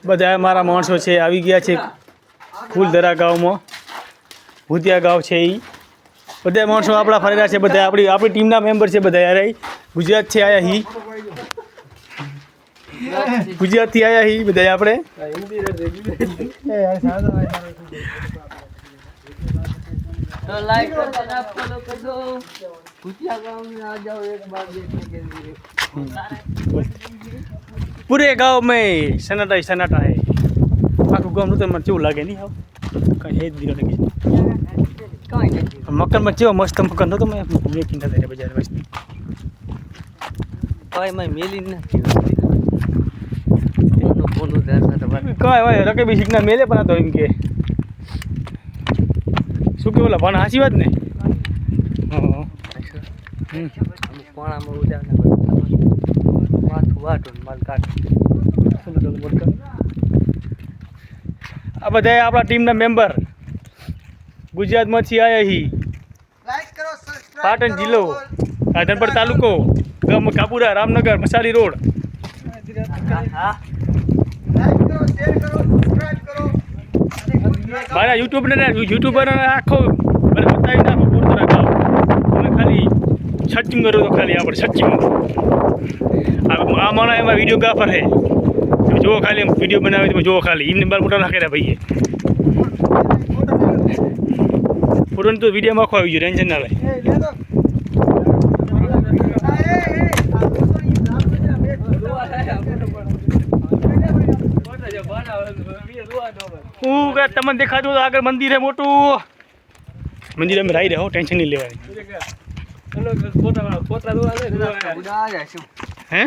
બધા મારા માણસો છે આવી ગયા છે ફૂલધરા ગામમાં ભૂતિયા ગામ છે એ બધા માણસો આપણા ફરેલા છે બધા આપણી ટીમના મેમ્બર છે બધા યાર ગુજરાત છે આયા હી ગુજરાતથી આયા હી બધા આપણે तो लाइक कर देना फॉलो कर दो भूतिया गांव में आ जाओ एक बार देखने के लिए पूरे गांव में सन्नाटा ही सन्नाटा है आखू गांव तो मन केवं लागे नहीं आव कहीं है दिनो लगी कहीं नहीं मकान में केवो मस्त मकान तो मैं मेकिंग था तेरे बाजार में भाई मैं मेली ना फोनो फोनो दे तो काय भाई रके भी सीखना मेले बना तो इनके શું કે ઓલા પણ સાચી વાત ને કોણામાં ઉજાને માથું વાટું માલ કાઢ આ બધા આપણા ટીમના મેમ્બર ગુજરાતમાંથી આવ્યા હી પાટણ જિલ્લો રાધનપુર તાલુકો ગામ કાપુરા રામનગર મસાલી રોડ મારા યુટ્યુબર આખો મને બતાવી નાખો પૂરતરા ગામ તમે ખાલી સચિંગ કરો તો ખાલી આપણે સચિંગ આ માણસ એમાં વિડીયોગ્રાફર છે તમે જુઓ ખાલી વિડીયો બનાવે તમે જુઓ ખાલી એમને બાર મોટા નાખેલા ભાઈએ પૂરણ તો વિડીયોમાં આખો આવી ગયો ટેન્શન ના લે તમને દેખાતું આગળ મંદિર છે મોટું મંદિર અમે રાઈ રહો ટેન્શન નહીં લેવાની હે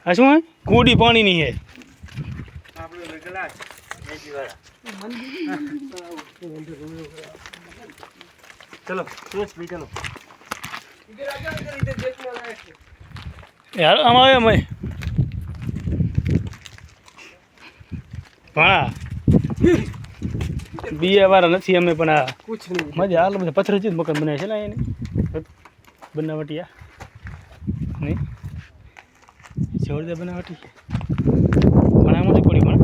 આ શું હે કુડી પાણી નહીં હે ચલો ચલો યાર અમારે અમે હા બીયા વાળા નથી અમે પણ આ મજા હાલ બધા પથ્થર જ મકાન બનાવે છે ને એને બનાવટિયા નહીં જોરદાર બનાવટી પણ આમાં નથી પડી પણ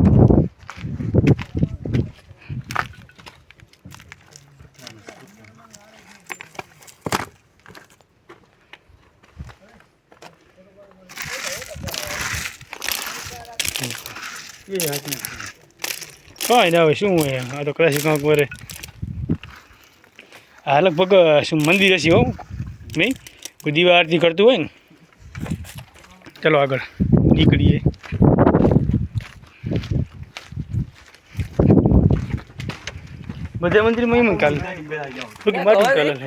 કાંઈ ના હોય શું હોય આ તો કદાચ કાંક વરે આ લગભગ શું મંદિર હશે હો નહીં કોઈ દીવા આરતી કરતું હોય ને ચલો આગળ નીકળીએ બધા મંદિરમાં એમ કાલે માટી કલર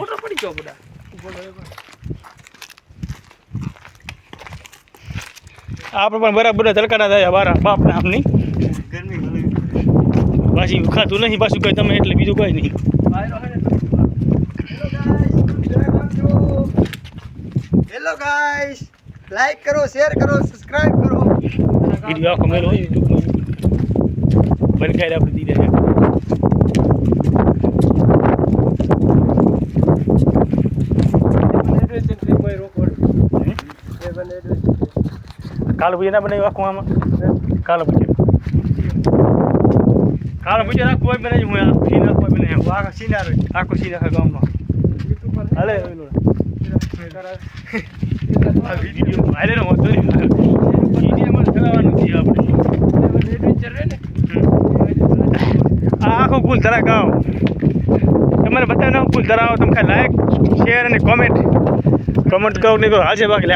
આપણે પણ બરાબર તડકાના થાય બારા બાપના આમની પાછી ખાતું નહીં પાછું કંઈ તમે એટલે બીજું કંઈ નહીં હેલો ગાઈસ લાઈક કરો શેર કરો સબસ્ક્રાઇબ કરો વિડીયો આખો મેલો યુટ્યુબમાં બંધ કરી આપણે દીધા કાલ પૂજા ના બનાવ્યું આખું આમાં કાલ પૂજા કોઈ બનાવી હું સીન કોઈ બનાવી આખો સીનાર આખો સીન આખા ગામનો હાલે વિડીયો હાલે ને વાંધો નહીં વિડીયોમાં ચલાવવાનું છે આપણે આ આખો ફૂલધરા ગામ તમારે બતાવીને ફૂલધરા આવો તમે ખાલી લાઈક શેર અને કોમેન્ટ કરો નહીં કરો હાજર બાકી